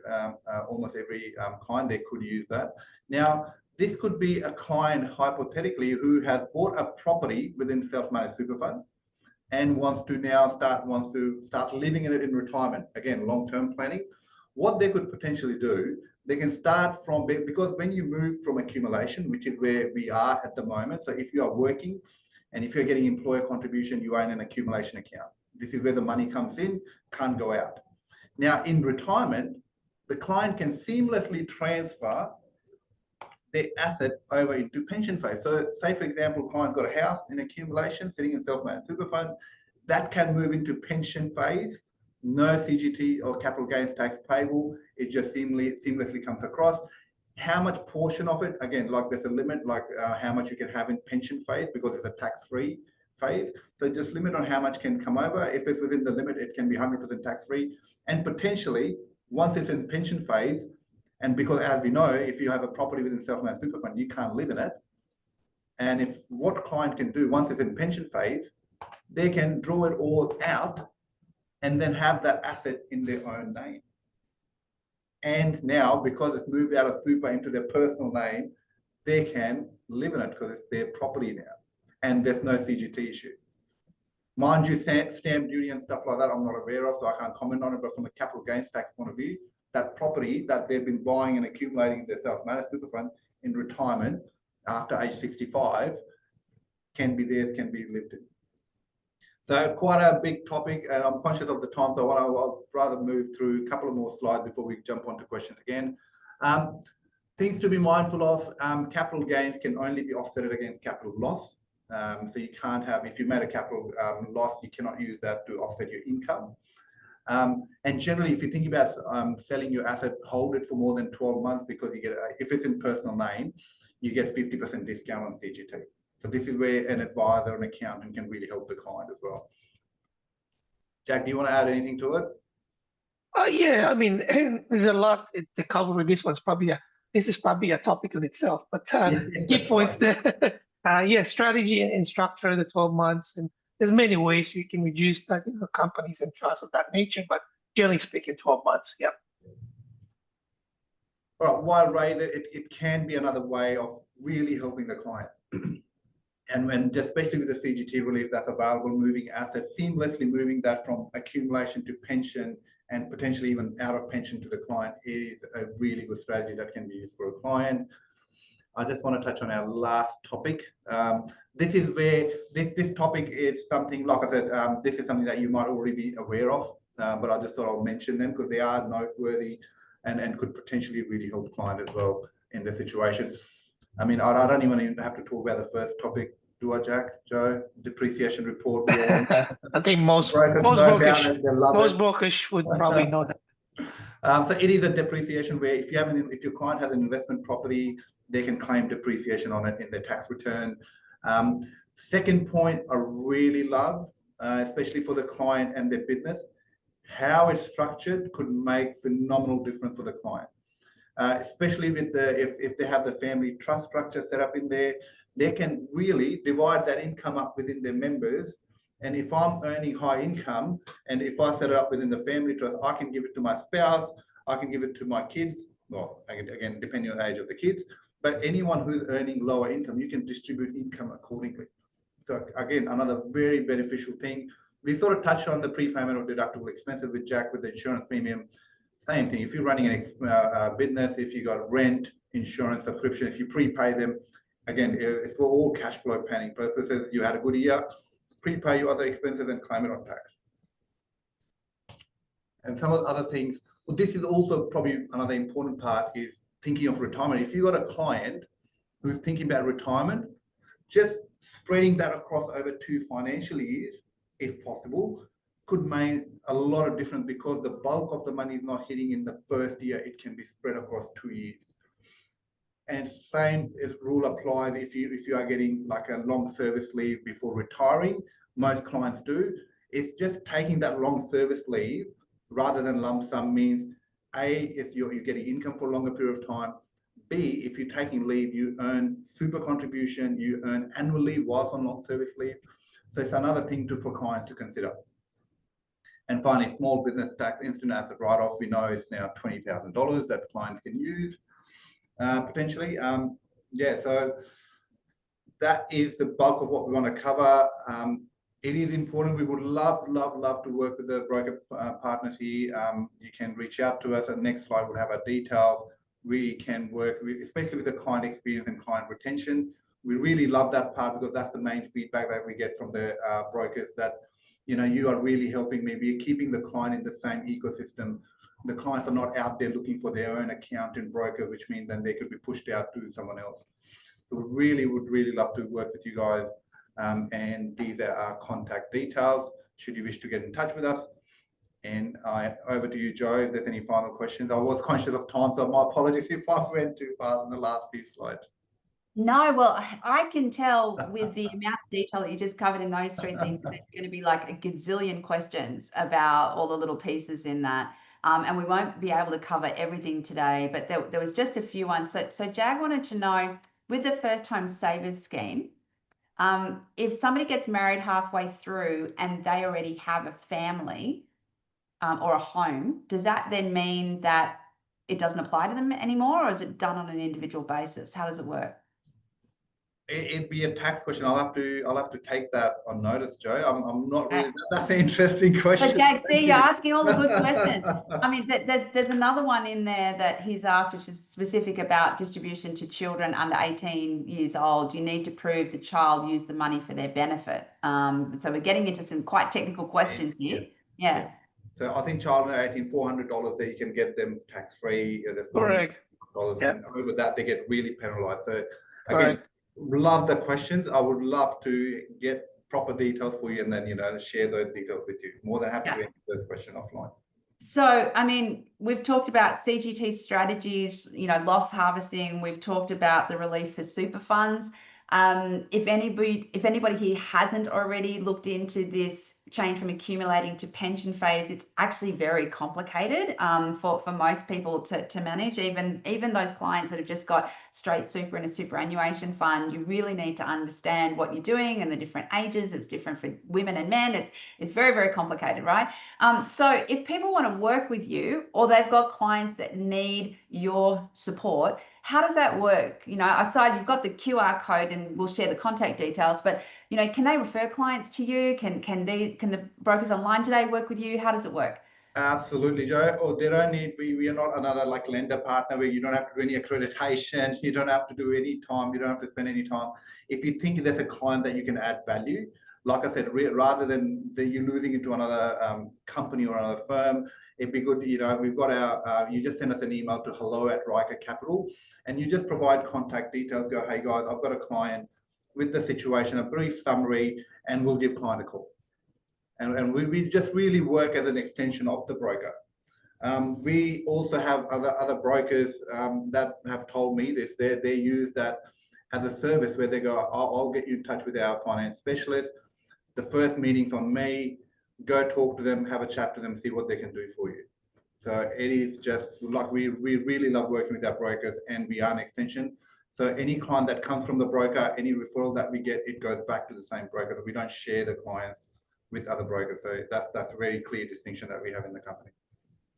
almost every client. They could use that. Now, this could be a client, hypothetically, who has bought a property within self-managed super fund and wants to start living in it in retirement. Again, long-term planning. What they could potentially do, they can start from, because when you move from accumulation, which is where we are at the moment. So if you are working and if you're getting employer contribution, you are in an accumulation account. This is where the money comes in, can't go out. Now, in retirement, the client can seamlessly transfer their asset over into pension phase. So say, for example, client got a house in accumulation sitting in self-managed super fund, that can move into pension phase. No CGT or capital gains tax payable. It just seamlessly comes across. How much portion of it? Again, like there's a limit, like how much you can have in pension phase because it's a tax-free phase. So just limit on how much can come over. If it's within the limit, it can be 100% tax-free. And potentially, once it's in pension phase, and because as we know, if you have a property within self-managed super fund, you can't live in it. And if what a client can do, once it's in pension phase, they can draw it all out and then have that asset in their own name. And now, because it's moved out of super into their personal name, they can live in it because it's their property now. And there's no CGT issue. Mind you, stamp duty and stuff like that, I'm not aware of, so I can't comment on it. But from a capital gains tax point of view, that property that they've been buying and accumulating in their self-managed super fund in retirement after age 65 can be theirs, can be lived in. So quite a big topic, and I'm conscious of the time, so I'll rather move through a couple of more slides before we jump onto questions again. Things to be mindful of, capital gains can only be offset against capital loss. So you can't have, if you made a capital loss, you cannot use that to offset your income. And generally, if you think about selling your asset, hold it for more than 12 months because you get, if it's in personal name, you get 50% discount on CGT. So this is where an advisor, an accountant can really help the client as well. Jack, do you want to add anything to it? Yeah, I mean, there's a lot to cover with this one. This is probably a topic in itself, but key points there. Yeah, strategy and structure, the 12 months, and there's many ways you can reduce that, companies and trusts of that nature, but generally speaking, 12 months, yeah. All right, while raise it can be another way of really helping the client. And when, especially with the CGT release that's available, moving assets, seamlessly moving that from accumulation to pension and potentially even out of pension to the client is a really good strategy that can be used for a client. I just want to touch on our last topic. This is where this topic is something, like I said, this is something that you might already be aware of, but I just thought I'll mention them because they are noteworthy and could potentially really help the client as well in the situation. I mean, I don't even have to talk about the first topic, do I, Jack? Joe? Depreciation report. I think most brokers would probably know that. So it is a depreciation where if your client has an investment property, they can claim depreciation on it in their tax return. Second point I really love, especially for the client and their business, how it's structured could make phenomenal difference for the client. Especially with if they have the family trust structure set up in there, they can really divide that income up within their members. And if I'm earning high income, and if I set it up within the family trust, I can give it to my spouse, I can give it to my kids, well, again, depending on the age of the kids, but anyone who's earning lower income, you can distribute income accordingly. So again, another very beneficial thing. We sort of touched on the prepayment of deductible expenses with Jack with the insurance premium. Same thing. If you're running a business, if you got rent, insurance, subscription, if you prepay them, again, it's for all cash flow planning purposes. You had a good year, prepay your other expenses and claim it on tax. And some of the other things, well, this is also probably another important part is thinking of retirement. If you've got a client who's thinking about retirement, just spreading that across over 2 financial years, if possible, could make a lot of difference because the bulk of the money is not hitting in the first year. It can be spread across 2 years. And same rule applies if you are getting like a long service leave before retiring. Most clients do. It's just taking that long service leave rather than lump sum means A, if you're getting income for a longer period of time. B, if you're taking leave, you earn super contribution, you earn annual leave whilst on long service leave. So it's another thing for clients to consider. And finally, small business tax instant asset write-off, we know is now $20,000 that clients can use potentially. Yeah, so that is the bulk of what we want to cover. It is important. We would love to work with the broker partners here. You can reach out to us. The next slide will have our details. We can work with, especially with the client experience and client retention. We really love that part because that's the main feedback that we get from the brokers that, you are really helping me. We're keeping the client in the same ecosystem. The clients are not out there looking for their own accountant broker, which means then they could be pushed out to someone else. So we would really love to work with you guys. And these are our contact details should you wish to get in touch with us. And over to you, Joe, if there's any final questions. I was conscious of time, so my apologies if I went too fast in the last few slides. No, well, I can tell with the amount of detail that you just covered in those three things, there's going to be like a gazillion questions about all the little pieces in that. And we won't be able to cover everything today, but there was just a few ones. So Jag wanted to know, with the first home savers scheme, if somebody gets married halfway through and they already have a family or a home, does that then mean that it doesn't apply to them anymore, or is it done on an individual basis? How does it work? It'd be a tax question. I'll have to take that on notice, Joe. I'm not really. That's an interesting question. But Jag, see, you're asking all the good questions. I mean, there's another one in there that he's asked, which is specific about distribution to children under 18 years old. You need to prove the child used the money for their benefit. So we're getting into some quite technical questions here. Yes. Yeah. So I think child under 18, $400 that you can get them tax free. Correct. $400, Yeah. and over that they get really penalised. So again. Correct. Love the questions. I would love to get proper details for you and then, share those details with you. More than happy to answer those questions offline. So, I mean, we've talked about CGT strategies, loss harvesting. We've talked about the relief for super funds. If anybody here hasn't already looked into this change from accumulating to pension phase, it's actually very complicated for most people to manage. Even those clients that have just got straight super and a superannuation fund, you really need to understand what you're doing and the different ages. It's different for women and men. It's very, very complicated, right? So if people want to work with you, or they've got clients that need your support, how does that work? Aside, you've got the QR code and we'll share the contact details, but can they refer clients to you? Can the brokers online today work with you? How does it work? Absolutely, Joe. Or they don't need, we are not another like lender partner where you don't have to do any accreditation, you don't have to do any time, you don't have to spend any time. If you think there's a client that you can add value, like I said, rather than you losing it to another company or another firm, it'd be good, we've got our, you just send us an email to hello@Ryker Capital, and you just provide contact details, go, hey guys, I've got a client with the situation, a brief summary, and we'll give client a call. And we just really work as an extension of the broker. We also have other brokers that have told me this. They use that as a service where they go, I'll get you in touch with our finance specialist. The first meeting's on me. Go talk to them, have a chat to them, see what they can do for you. So it is just like we really love working with our brokers, and we are an extension. So any client that comes from the broker, any referral that we get, it goes back to the same broker. So we don't share the clients with other brokers. So that's a very clear distinction that we have in the company.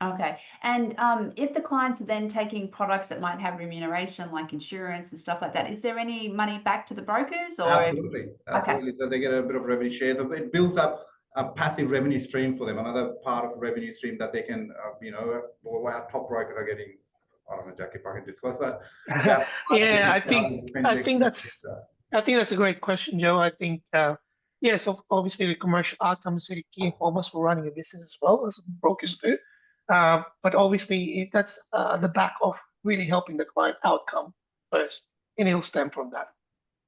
Okay. And if the clients are then taking products that might have remuneration, like insurance and stuff like that, is there any money back to the brokers? Or Absolutely. Okay. So they get a bit of revenue share. So it builds up a passive revenue stream for them, another part of revenue stream that they can, our top brokers are getting. I don't know, Jack, if I can discuss that. Yeah, I think that's a great question, Joe. I think yes, obviously the commercial outcomes are key and foremost for running a business as well, as brokers do. But obviously that's the back of really helping the client outcome first, and it'll stem from that.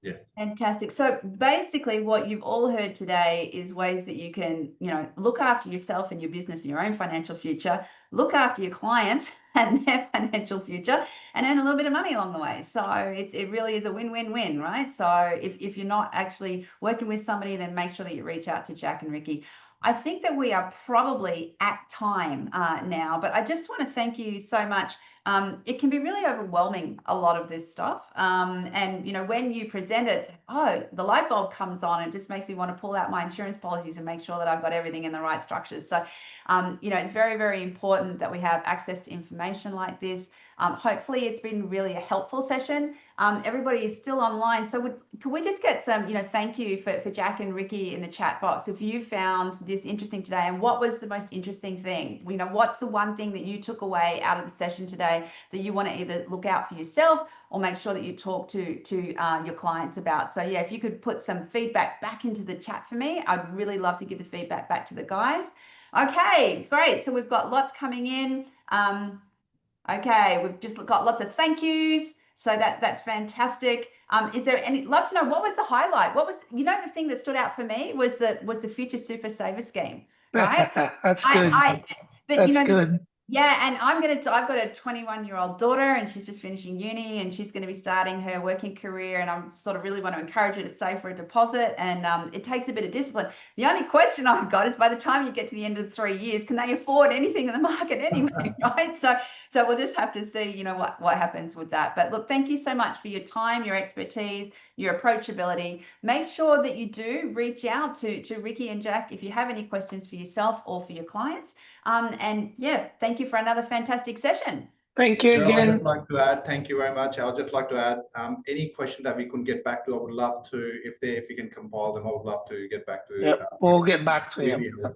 Yes. Fantastic. So basically what you've all heard today is ways that you can, look after yourself and your business and your own financial future, look after your clients and their financial future, and earn a little bit of money along the way. So it really is a win-win-win, right? So if you're not actually working with somebody, then make sure that you reach out to Jack and Ricky. I think that we are probably at time now, but I just want to thank you so much. It can be really overwhelming, a lot of this stuff. And, when you present it, the light bulb comes on, and it just makes me want to pull out my insurance policies and make sure that I've got everything in the right structures. So, it's very, very important that we have access to information like this. Hopefully it's been really a helpful session. Everybody is still online. So could we just get some, thank you for Jack and Ricky in the chat box. If you found this interesting today, and what was the most interesting thing? What's the one thing that you took away out of the session today that you want to either look out for yourself or make sure that you talk to your clients about? So yeah, if you could put some feedback back into the chat for me, I'd really love to give the feedback back to the guys. Okay, great. So we've got lots coming in. Okay, we've just got lots of thank yous. So that's fantastic. Is there any, love to know, what was the highlight? What was, the thing that stood out for me was the Future Super Saver Scheme, right? That's good. But that's good. Yeah, and I've got a 21-year-old daughter, and she's just finishing uni, and she's going to be starting her working career, and I'm sort of really want to encourage her to save for a deposit, and it takes a bit of discipline. The only question I've got is, by the time you get to the end of the 3 years, can they afford anything in the market anyway, right? So we'll just have to see, you know, what happens with that. But look, thank you so much for your time, your expertise, your approachability. Make sure that you do reach out to Ricky and Jack if you have any questions for yourself or for your clients. And yeah, thank you for another fantastic session. Thank you Joe, I'd again. just like to add, thank you very much. I'd just like to add, any question that we couldn't get back to, I would love to, if you can compile them, I would love to get back to. Yep, we'll get back to you.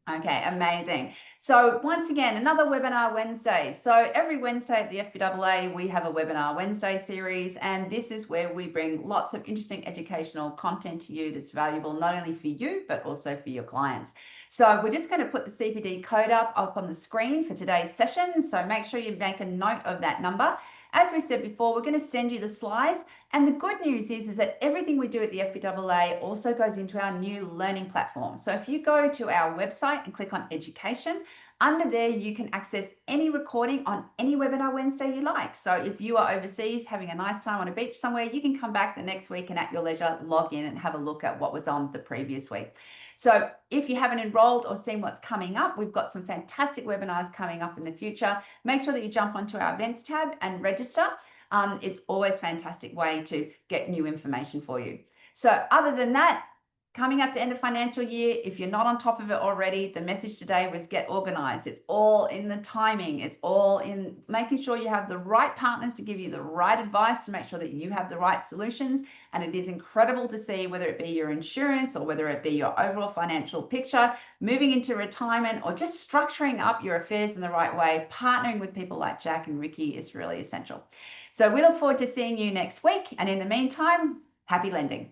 Okay, amazing. So once again, another Webinar Wednesday. So every Wednesday at the FBAA, we have a Webinar Wednesday series, and this is where we bring lots of interesting educational content to you that's valuable not only for you, but also for your clients. So we're just going to put the CPD code up on the screen for today's session. So make sure you make a note of that number. As we said before, we're going to send you the slides. And the good news is that everything we do at the FBAA also goes into our new learning platform. So if you go to our website and click on education, under there you can access any recording on any Webinar Wednesday you like. So if you are overseas having a nice time on a beach somewhere, you can come back the next week and at your leisure log in and have a look at what was on the previous week. So if you haven't enrolled or seen what's coming up, we've got some fantastic webinars coming up in the future. Make sure that you jump onto our events tab and register. It's always a fantastic way to get new information for you. So other than that, coming up to end of financial year, if you're not on top of it already, the message today was get organized. It's all in the timing. It's all in making sure you have the right partners to give you the right advice to make sure that you have the right solutions. And it is incredible to see, whether it be your insurance or whether it be your overall financial picture, moving into retirement, or just structuring up your affairs in the right way, partnering with people like Jack and Ricky is really essential. So we look forward to seeing you next week. And in the meantime, happy lending.